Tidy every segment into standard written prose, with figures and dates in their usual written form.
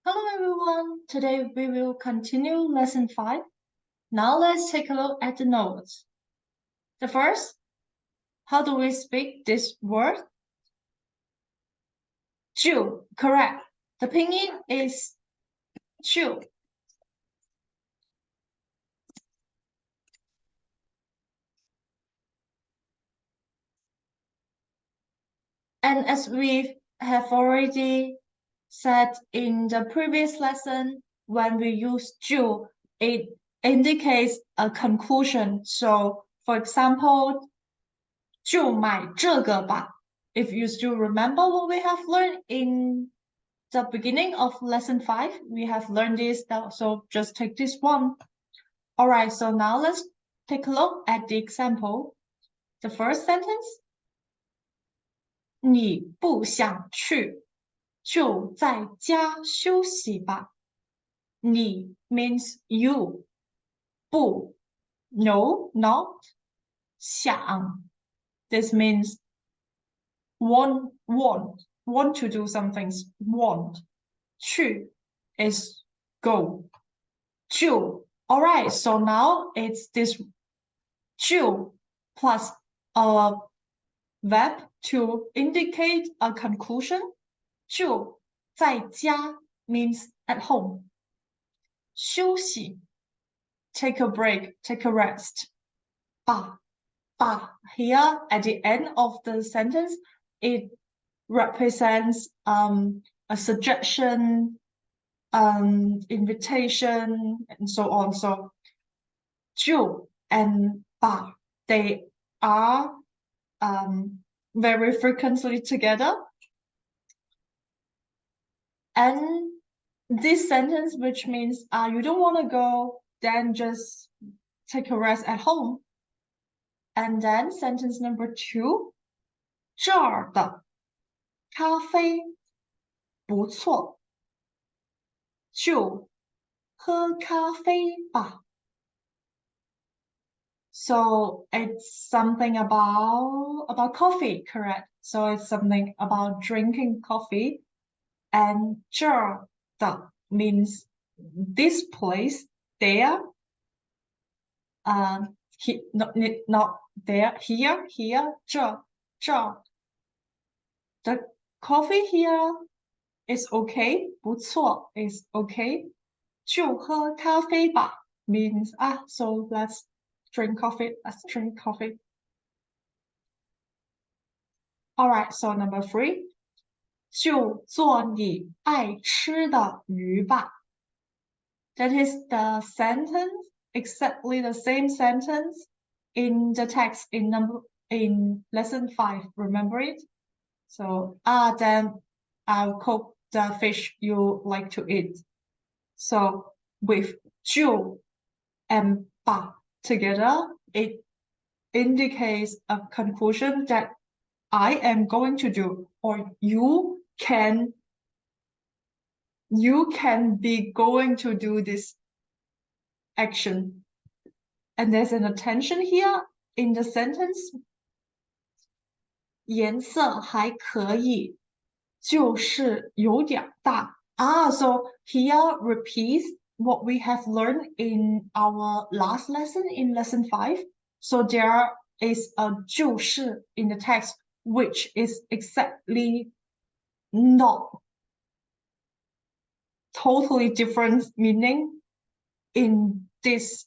Hello everyone, today we will continue lesson 5. Now let's take a look at the notes. The first, how do we speak this word? 就, correct. The pinyin is 就. And as we have already said in the previous lesson, when we use 就, it indicates a conclusion. So, for example, 就买这个吧. If you still remember what we have learned in the beginning of lesson 5, we have learned this, so just take this one. All right, so now let's take a look at the example. The first sentence, 你不想去，就在家休息吧。你 means you. 不 no, not. 想 this means want to do some things, want. 去 is go. 就 all right, so now it's this 就 plus a verb to indicate a conclusion. 就在家 means at home. 休息 take a break, take a rest. 吧 here at the end of the sentence, it represents a suggestion, invitation, and so on. So 就 and 吧 they are very frequently together. And this sentence, which means you don't want to go, then just take a rest at home. And then sentence number 2, 这儿的咖啡不错，就喝咖啡吧。So it's something about coffee, correct? So it's something about drinking coffee. And 这儿的 means this place, there. Not there, here, 这 The coffee here is okay, 不错 is okay. 就喝咖啡吧 means so let's drink coffee. All right, so number 3, 就做你爱吃的鱼吧. That is the sentence, exactly the same sentence in the text in lesson 5. Remember it? So then I'll cook the fish you like to eat. So with 就 and 吧 together, it indicates a conclusion that I am going to do, or you can be going to do this action. And there's an attention here in the sentence. 颜色还可以，就是有点大。So here repeats what we have learned in our last lesson in lesson 5. So there is a 就是 in the text, which is exactly not totally different meaning in this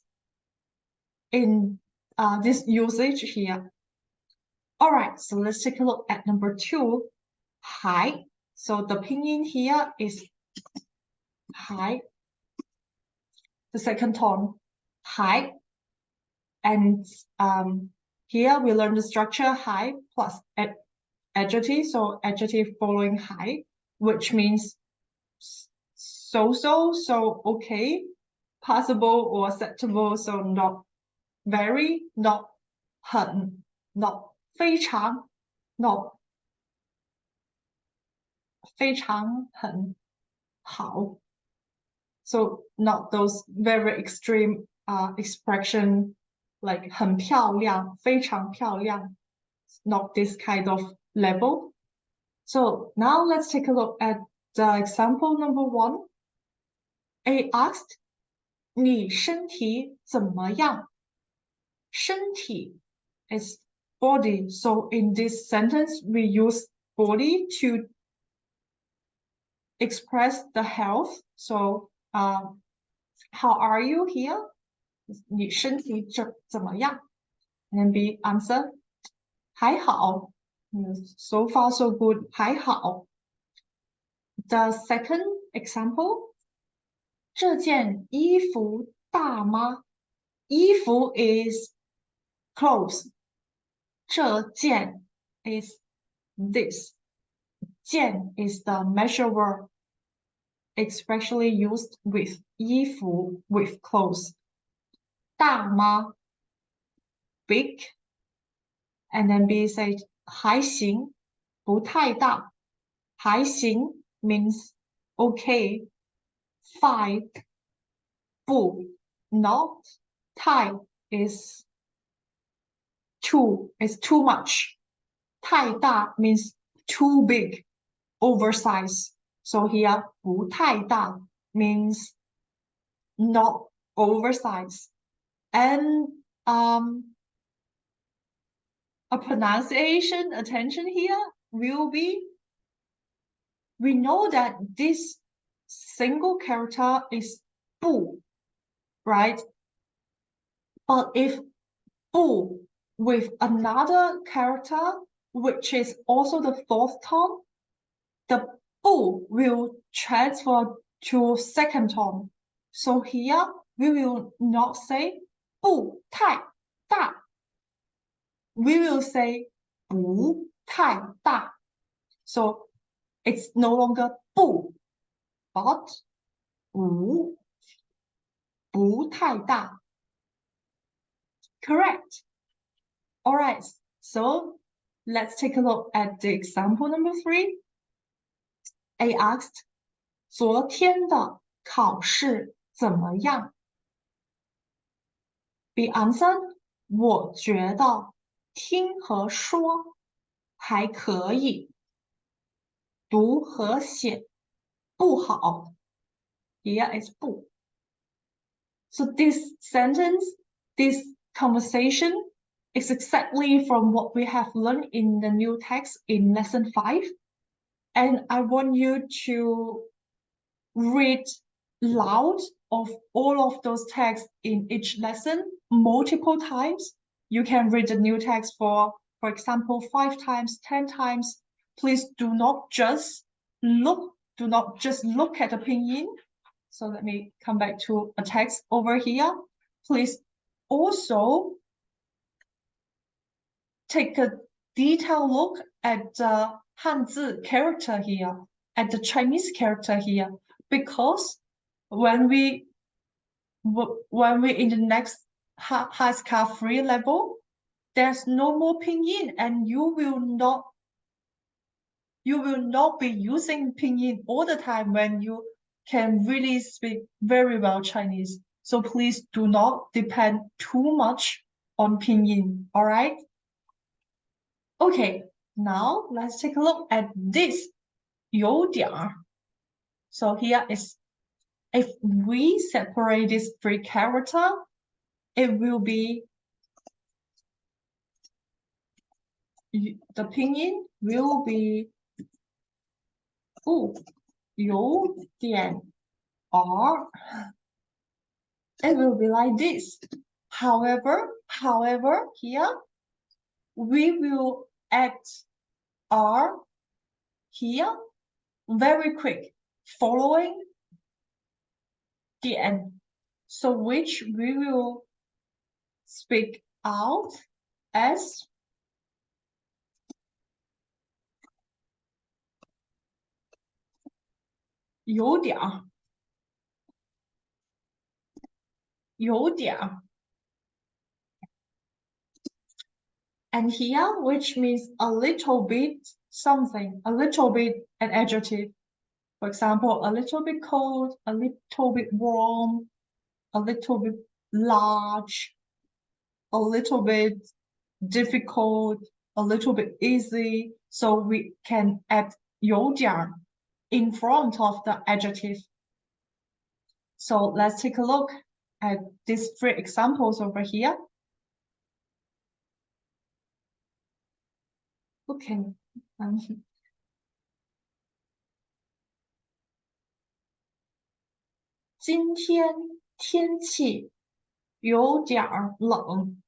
usage here. All right, so let's take a look at number 2, 还. So the pinyin here is 还. The second tone, 还. And here we learn the structure 还 plus adjective. So adjective following 还, which means so okay, possible or acceptable. So not very, not 很, not 非常 not 非常很好 so not those very extreme expression like 很漂亮非常漂亮 not this kind of level. So now let's take a look at the example number 1. A asked, 你身体怎么样？身体 is body. So in this sentence, we use body to express the health. So, how are you here? 你身体怎么样？ And B answer 还好。So far so good. 还好。The second example. 这件衣服大吗？衣服 is clothes. 这件 is this. 件 is the measure word, especially used with 衣服 with clothes. 大吗 big. And then B said 还行，不太大。还行 means okay. 5不 not. 太 is too much. 太大 means too big, oversized. So here 不太大 means not oversized. And a pronunciation attention here will be, we know that this single character is 不, right? But if 不 with another character, which is also the fourth tone, the 不 will transfer to second tone. So here we will not say 不太大. We will say 不太大. So it's no longer 不 but 不太大. Correct. All right. So let's take a look at the example number 3. A asked, 昨天的考试怎么样？ B answered, 我觉得听和说还可以，读和写不好。Here is 不。So this sentence, this conversation is exactly from what we have learned in the new text in lesson 5. And I want you to read loud of all of those texts in each lesson multiple times. You can read the new text for example, 5 times, 10 times. Please do not just look at the pinyin. So let me come back to a text over here. Please also take a detailed look at the Hanzi character here, at the Chinese character here, because when we in the next HSK 3 level, there's no more pinyin, and you will not be using pinyin all the time when you can really speak very well Chinese. So please do not depend too much on pinyin. All right. Okay, now let's take a look at this 有点儿. So here is, if we separate this 3 character, it will be, the pinyin will be 有点儿. It will be like this. However, here we will add R here very quick, following the end. So which we will speak out as 有点儿. And here, which means a little bit something, a little bit an adjective. For example, a little bit cold, a little bit warm, a little bit large, a little bit difficult, a little bit easy. So we can add 有点儿 in front of the adjective. So let's take a look at these three examples over here. Okay. 今天天气有点儿冷。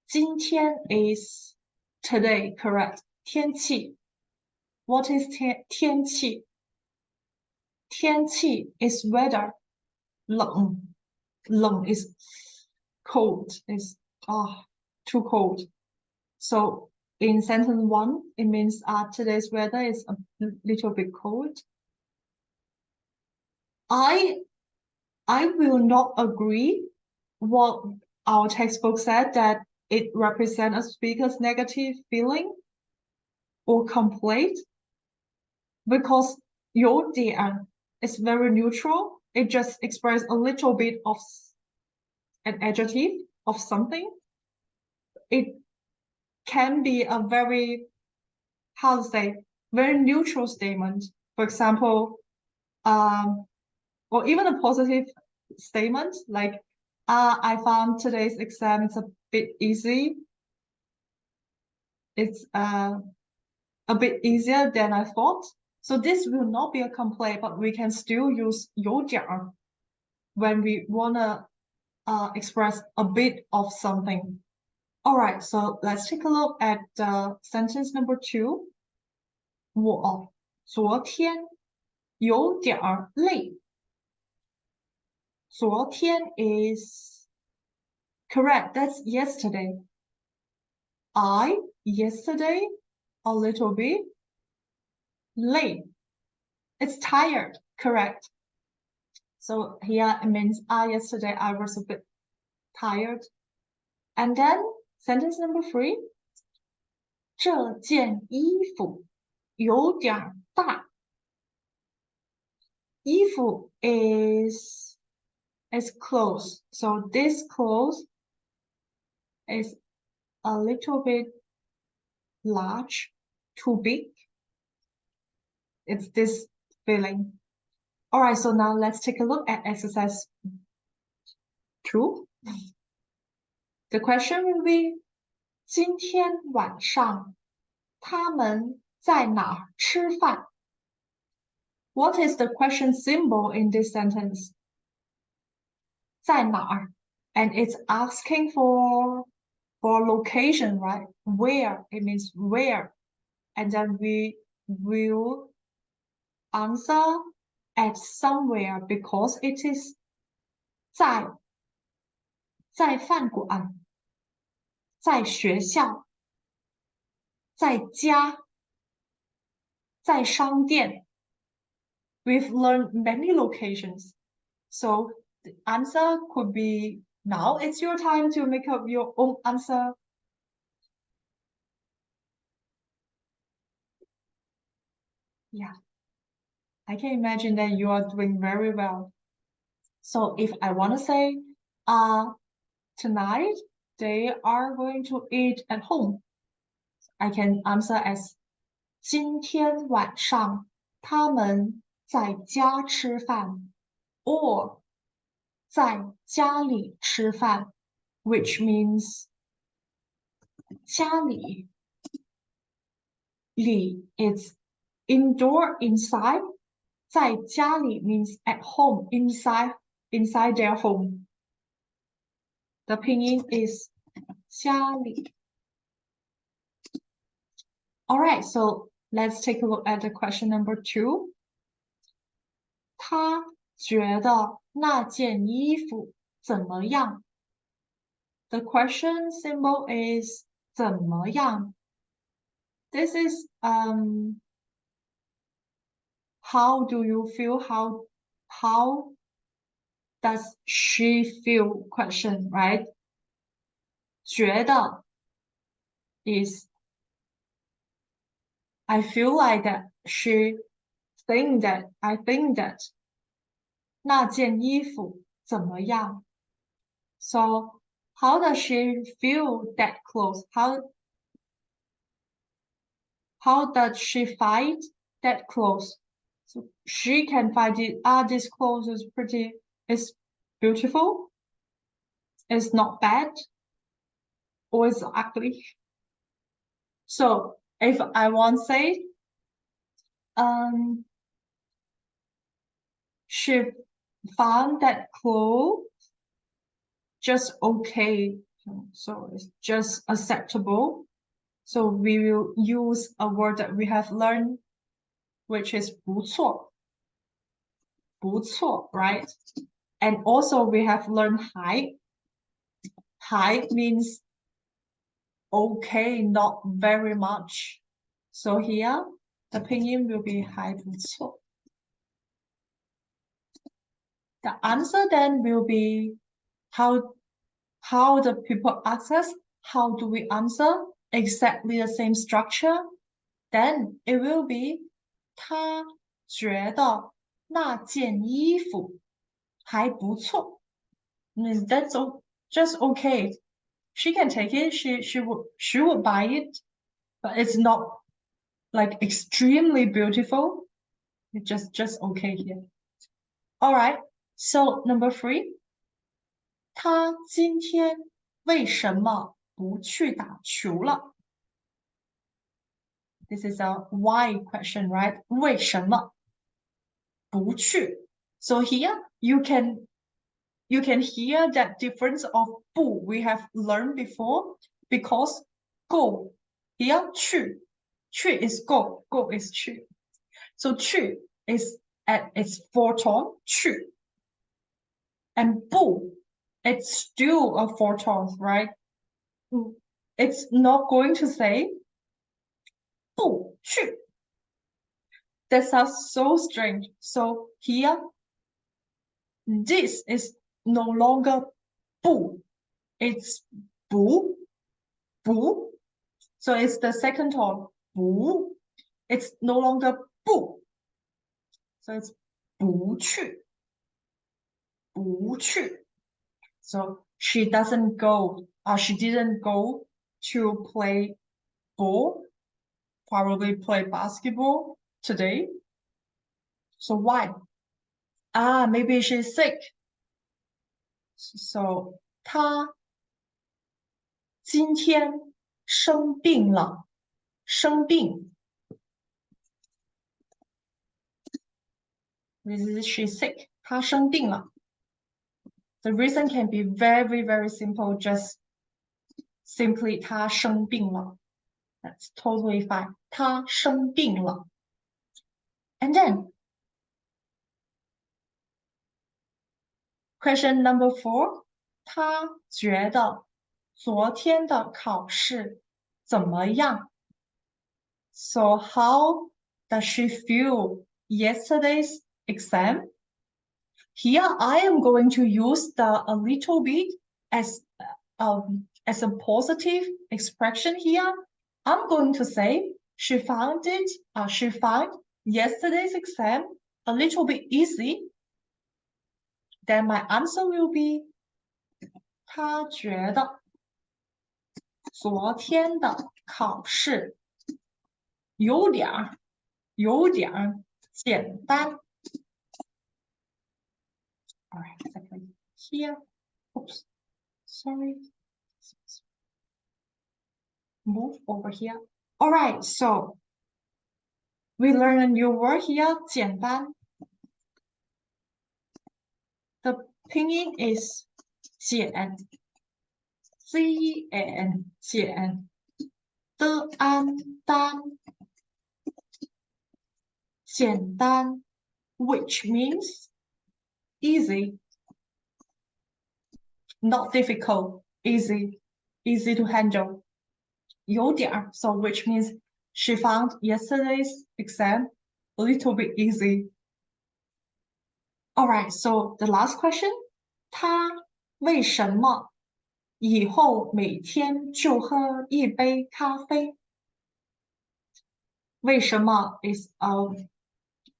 今天 is today, correct? 天气 What is 天气？天气 is weather. 冷 is cold, is too cold. So in sentence one, it means today's weather is a little bit cold. I will not agree what our textbook said that it represents a speaker's negative feeling or complaint, because 有点 is very neutral. It just expresses a little bit of an adjective of something. It can be a very, how to say, very neutral statement. For example, or even a positive statement like, I found today's exam is a bit easy. It's a bit easier than I thought. So this will not be a complaint, but we can still use 有点儿 when we wanna express a bit of something. All right, so let's take a look at sentence number 2. 我昨天有点儿累。昨天 is correct. That's yesterday. I yesterday a little bit late. It's tired. Correct. So here it means yesterday I was a bit tired. And then sentence number 3. 这件衣服有点大。衣服 is clothes. So this clothes is a little bit large, too big. It's this feeling. All right, so now let's take a look at exercise 2. The question will be, 今天晚上他们在哪儿吃饭? What is the question symbol in this sentence? 在哪儿? And it's asking for location, right? Where, it means where. And then we will answer at somewhere because it is 在饭馆，在学校，在家，在商店。We've learned many locations. So the answer could be, now it's your time to make up your own answer. Yeah, I can imagine that you are doing very well. So if I want to say, tonight they are going to eat at home, I can answer as 今天晚上他们在家吃饭 or 在家里吃饭 which means 家里 里 is indoor, inside. 在家里 means at home, inside their home. The pinyin is 家里. All right, so let's take a look at the question number 2. 他觉得那件衣服怎么样? The question symbol is 怎么样? This is how do you feel? How does she feel question, right? 觉得 is I feel like that. She think that. I think that. 那件衣服怎么样? So how does she feel that clothes? How does she find that clothes? So she can find it. This clothes is pretty. It's beautiful. It's not bad. Or it's ugly. So if I want to say, she found that clothes just okay. So it's just acceptable. So we will use a word that we have learned, which is 不错. 不错, right? And also we have learned 还. 还 means okay, not very much. So here, the pinyin will be 还不错. The answer then will be how the people ask us, how do we answer? Exactly the same structure. Then it will be 他觉得那件衣服还不错. That's just okay. She can take it. She would buy it, but it's not like extremely beautiful. It's just okay here. All right. So number 3, 他今天为什么不去打球了? This is a why question, right? 为什么不去? So here you can hear that difference of 不 we have learned before, because go here 去 is go is 去. So 去 is at its four tone 去, and 不 it's still a four tone, right? It's not going to say 不去. That sounds so strange. So here, this is no longer 不, it's 不. So it's the second tone 不. It's no longer 不. So it's 不去. So she didn't go to play ball, probably play basketball today. So why? Maybe she's sick. So 她今天生病了。生病 This is she's sick. 她生病了。The reason can be very, very simple. Just simply 她生病了. That's totally fine. 她生病了. And then question number 4, 她觉得昨天的考试怎么样? So how does she feel yesterday's exam? Here I am going to use the a little bit as a positive expression here. I'm going to say she found yesterday's exam a little bit easy. Then my answer will be 她觉得昨天的考试有点简单. All right, exactly here. Oops, sorry. Move over here. All right, so we learn a new word here, 简单. The pinyin is 简, C-A-N, 简, 的安单, 简单, which means easy, not difficult, easy to handle. 有点, so which means she found yesterday's exam a little bit easy. All right, so the last question, 她为什么以后每天就喝一杯咖啡? 为什么 is a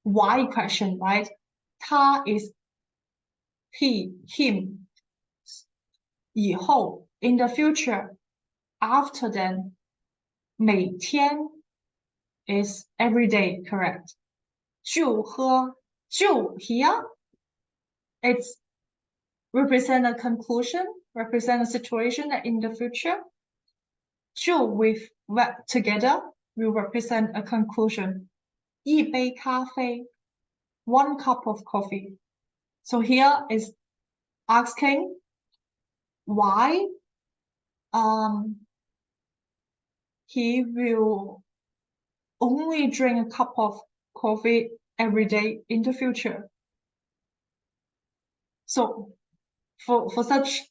why question, right? 他 is him. 以后 in the future, after then, 每天 is every day, correct? 就喝就 here it's represent a conclusion, represent a situation that in the future. 就 with together will represent a conclusion. 一杯咖啡 one cup of coffee. So here is asking why he will only drink a cup of coffee every day in the future. So for such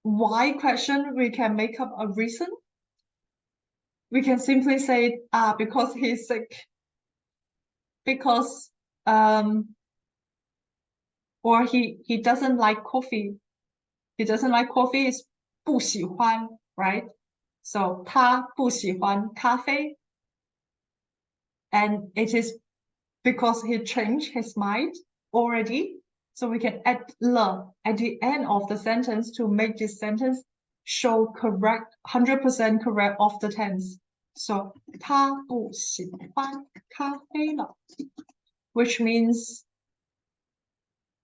why question, we can make up a reason. We can simply say because he's sick. Because or he doesn't like coffee. He doesn't like coffee is 不喜欢, right? So 他不喜欢咖啡 and it is because he changed his mind already. So we can add le at the end of the sentence to make this sentence show correct, 100% correct of the tense. So 他不喜欢咖啡了 which means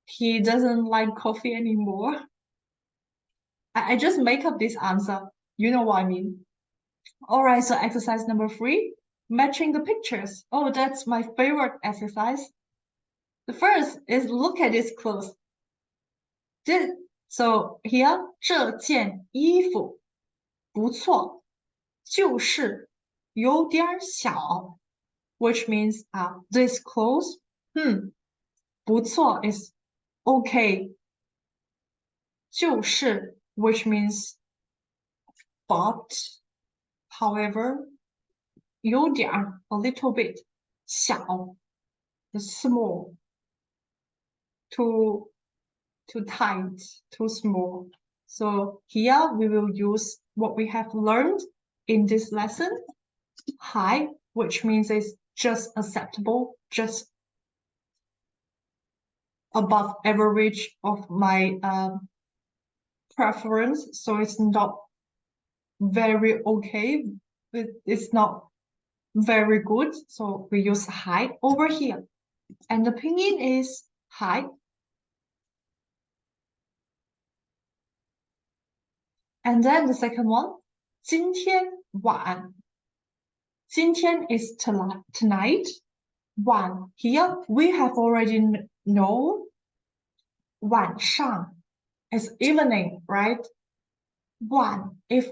he doesn't like coffee anymore. I just make up this answer. You know what I mean? All right, so exercise number 3, matching the pictures. Oh, that's my favorite exercise. The first is look at this clothes. So here, 这件衣服不错，就是有点小 which means this clothes, 不错 is okay. 就是 which means but, however, 有点 a little bit, 小 small, too tight, too small. So here we will use what we have learned in this lesson, high, which means it's just acceptable, just above average of my preference. So it's not very okay, it's not very good. So we use high over here. And the pinyin is high. And then the second one, 今天晚. 今天 is tonight. 晚 here we have already known 晚上 is evening, right? 晚 if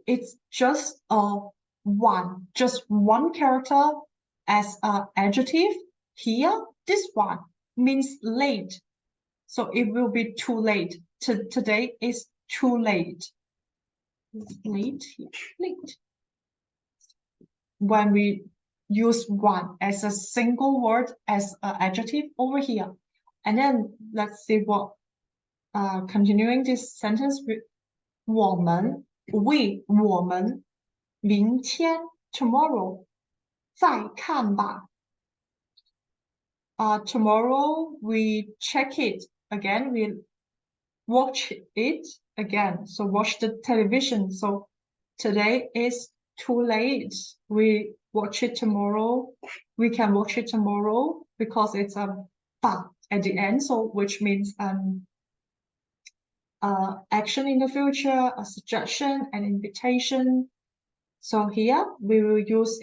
it's just just one character as an adjective, here this one means late. So it will be too late. Today is too late. Late here, late. When we use one as a single word as an adjective over here. And then let's see what continuing this sentence with 我们 we 我们明天 tomorrow 再看吧 tomorrow we check it again, we watch it again, so watch the television. So today is too late, we watch it tomorrow, we can watch it tomorrow because it's a ba at the end, so which means action in the future, a suggestion, an invitation. So here we will use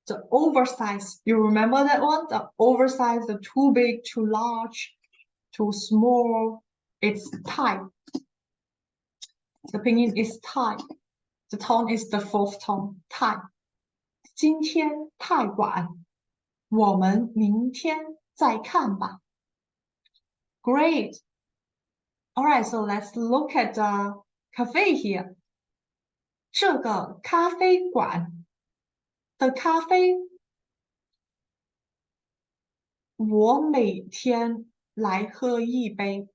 the oversized. You remember that one? The oversized, the too big, too large, too small. It's tight. The pinyin is tight. The tone is the fourth tone, tight. 今天太晚，我们明天再看吧。Great. All right, so let's look at the cafe here. 这个咖啡馆的咖啡，我每天来喝一杯。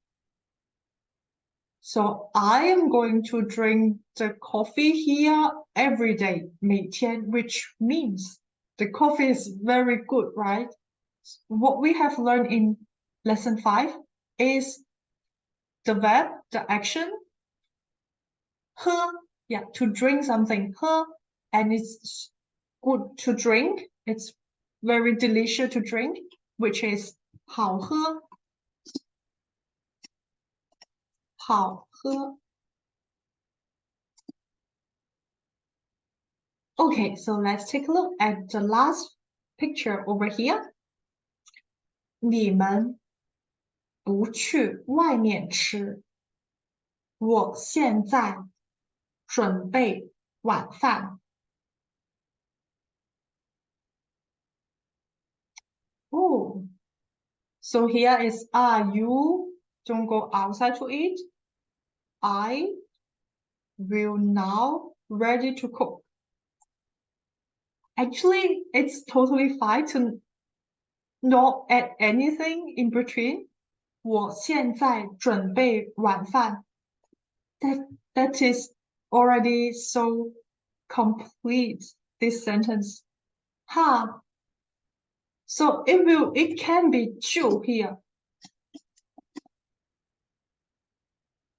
So I am going to drink the coffee here every day, 每天, which means the coffee is very good, right? What we have learned in lesson 5 is the verb, the action, 喝, to drink something, 喝, and it's good to drink. It's very delicious to drink, which is 好喝，好喝。Okay, so let's take a look at the last picture over here. 你们不去外面吃，我现在准备晚饭。Oh, so here is you don't go outside to eat. I will now ready to cook. Actually, it's totally fine to not add anything in between. 我现在准备晚饭。That is already so complete, this sentence. Ha. So it can be 就 here.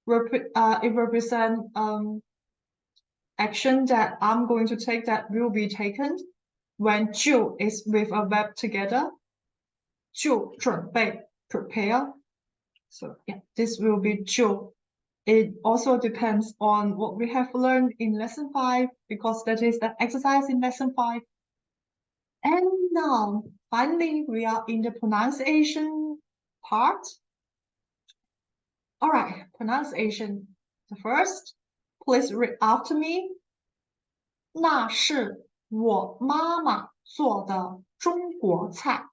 It represents action that I'm going to take that will be taken when 就 is with a verb together. 就准备 prepare. So yeah, this will be 就. It also depends on what we have learned in lesson 5 because that is the exercise in lesson 5. And now, finally, we are in the pronunciation part. All right, pronunciation. The first, please read after me. 那是我妈妈做的中国菜。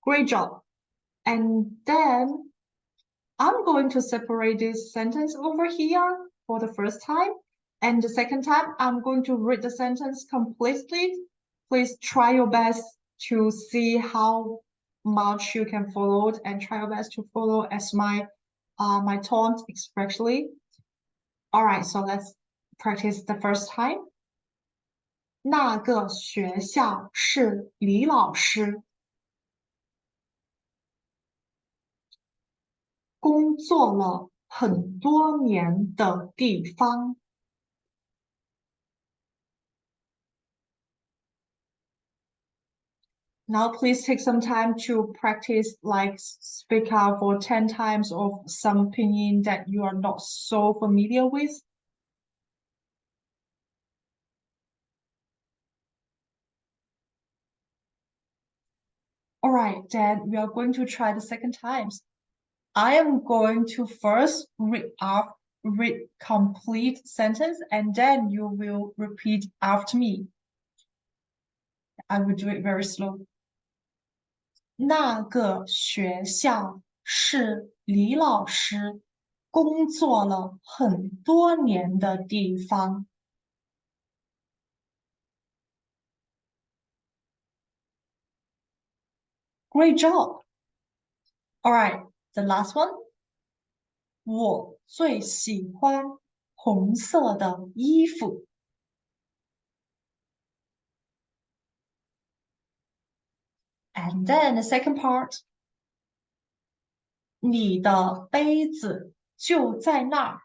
Great job. And then I'm going to separate this sentence over here for the first time. And the second time, I'm going to read the sentence completely. Please try your best to see how much you can follow it and try your best to follow as my tone especially. All right, so let's practice the first time. 那个学校是李老师工作了很多年的地方。Now please take some time to practice like speak out for 10 times of some pinyin that you are not so familiar with. All right, then we are going to try the second times. I am going to first read complete sentence and then you will repeat after me. I will do it very slow. 那个学校是李老师工作了很多年的地方。Great job. All right, the last one. 我最喜欢红色的衣服。And then the second part. 你的杯子就在那儿。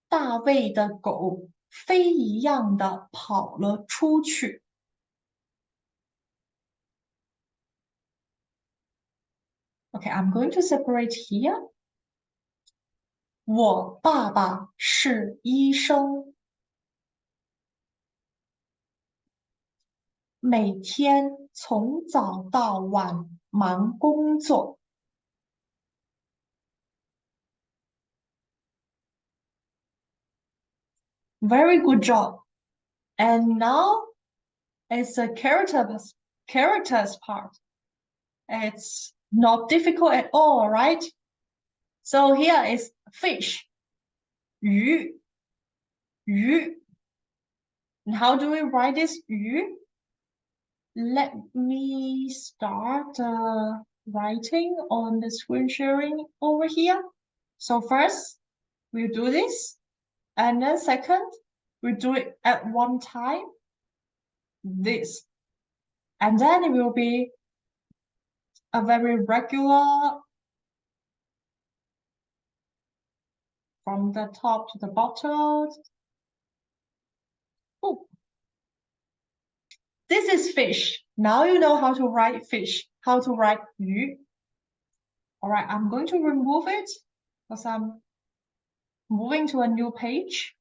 大卫的狗飞一样的跑了出去。Okay, I'm going to separate here. 我爸爸是医生，每天从早到晚忙工作。Very good job. And now it's a characters part. It's not difficult at all, right? So here is fish. 鱼 And how do we write this 鱼? Let me start writing on the screen sharing over here. So first, we'll do this. And then second, we do it at one time. This. And then it will be a very regular from the top to the bottom. Oh, this is fish. Now you know how to write fish, how to write 鱼. All right, I'm going to remove it because I'm moving to a new page.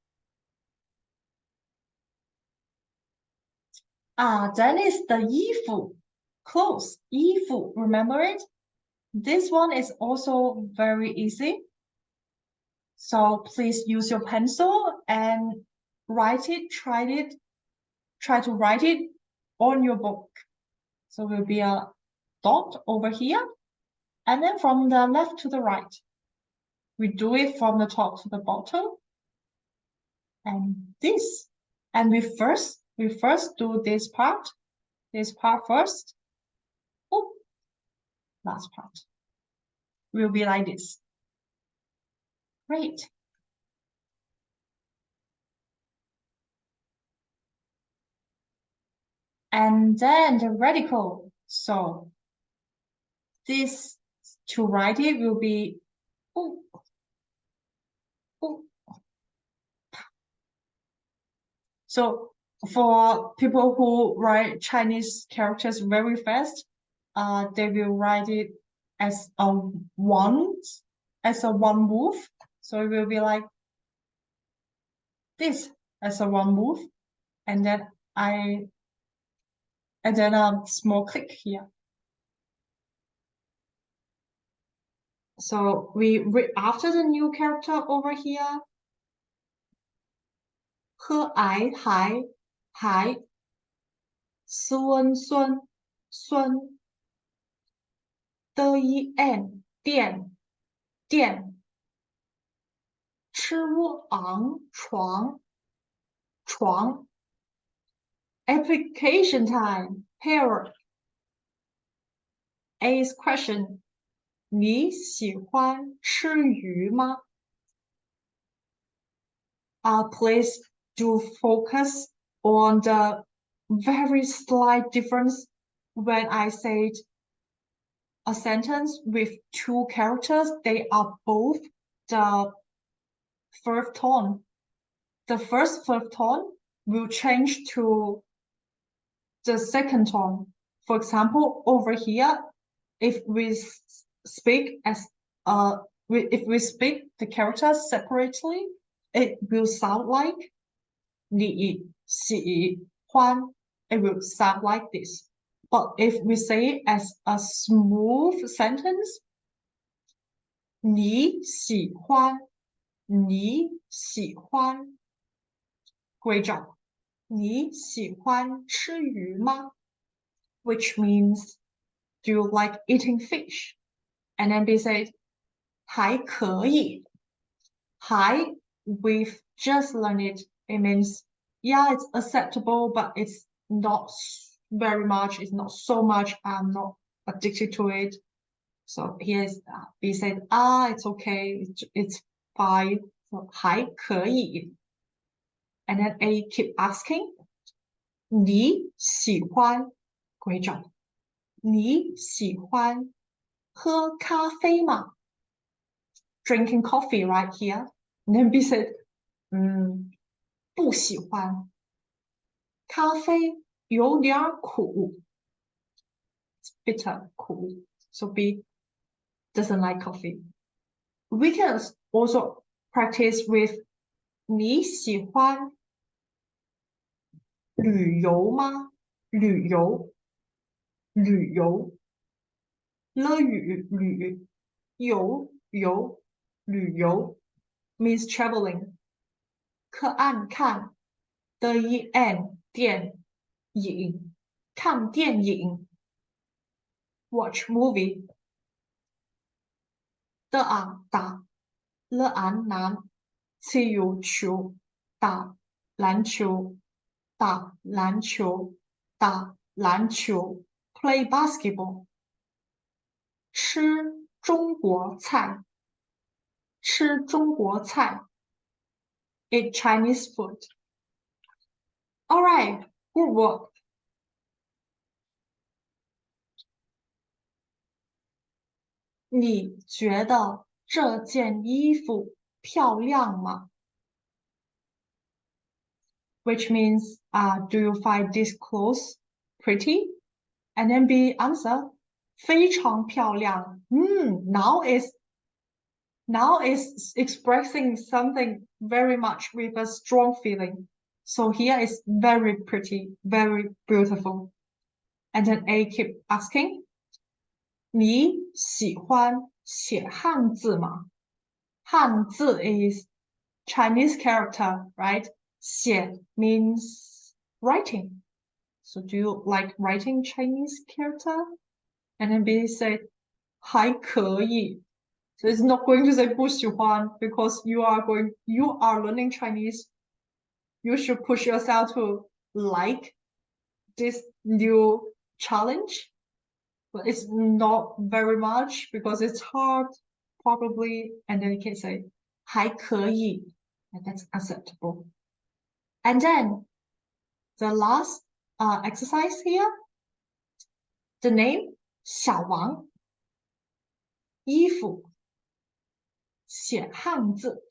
Then is the 衣服, clothes, 衣服, remember it? This one is also very easy. So please use your pencil and write it, try to write it on your book. So will be a dot over here. And then from the left to the right, we do it from the top to the bottom. And this. And we first do this part first. Oh, last part will be like this. Great. And then the radical. So this to write it will be oh, oh. So for people who write Chinese characters very fast, they will write it as a one, move. So it will be like this as a one move, and then a small click here. So we read after the new character over here. 和蔼还孙的一 n 电吃窝昂床 application time pair A's question 你喜欢吃鱼吗 please do focus on the very slight difference when I said a sentence with two characters, they are both the first tone. The first tone will change to the second tone. For example, over here, if we speak if we speak the characters separately, it will sound like 你喜欢. It will sound like this. But if we say it as a smooth sentence, 你喜欢 Great job. 你喜欢吃鱼吗 Which means, do you like eating fish? And then they say 还可以 we've just learned it. It means, yeah, it's acceptable, but it's not very much. It's not so much. I'm not addicted to it. So here's B said, it's okay. It's fine. So 还可以. And then A keep asking, 你喜欢 Great job. 你喜欢喝咖啡吗 Drinking coffee right here. And then B said, 不喜欢咖啡有点苦 It's bitter, 苦 So B doesn't like coffee. We can also practice with 你喜欢旅游吗旅游了旅游 means traveling 可按看的一 n 电影看电影 watch movie 的打了男踢有球打篮球打篮球play basketball 吃中国菜 eat Chinese food. All right, good work. 你觉得这件衣服漂亮吗 which means, do you find this clothes pretty? And then B answer, 非常漂亮. Now is expressing something very much with a strong feeling. So here is very pretty, very beautiful. And then A keep asking, 你喜欢写汉字吗? 汉字 is Chinese character, right? 写 means writing. So do you like writing Chinese character? And then B said, 还可以. So it's not going to say 不喜欢 because you are learning Chinese. You should push yourself to like this new challenge. But it's not very much because it's hard, probably. And then you can say 还可以, and that's acceptable. And then the last exercise here, the name 小王，衣服写汉字。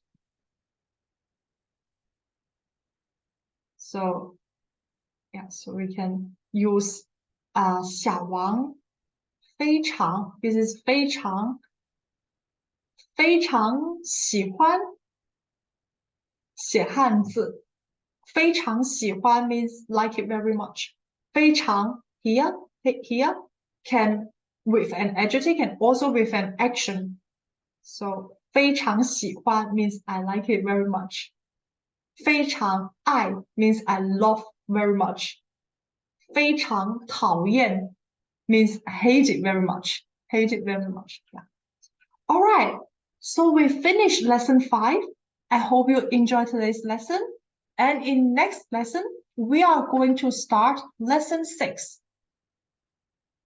So yeah, so we can use 小王非常 this is 非常喜欢写汉字。非常喜欢 means like it very much. 非常 here can with an adjective and also with an action. So 非常喜欢 means I like it very much. 非常爱 means I love very much. 非常讨厌 means I hate it very much. Hate it very much. Yeah. All right. So we finished lesson 5. I hope you enjoyed today's lesson. And in next lesson, we are going to start lesson 6.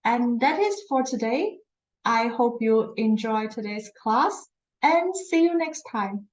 And that is for today. I hope you enjoy today's class and see you next time.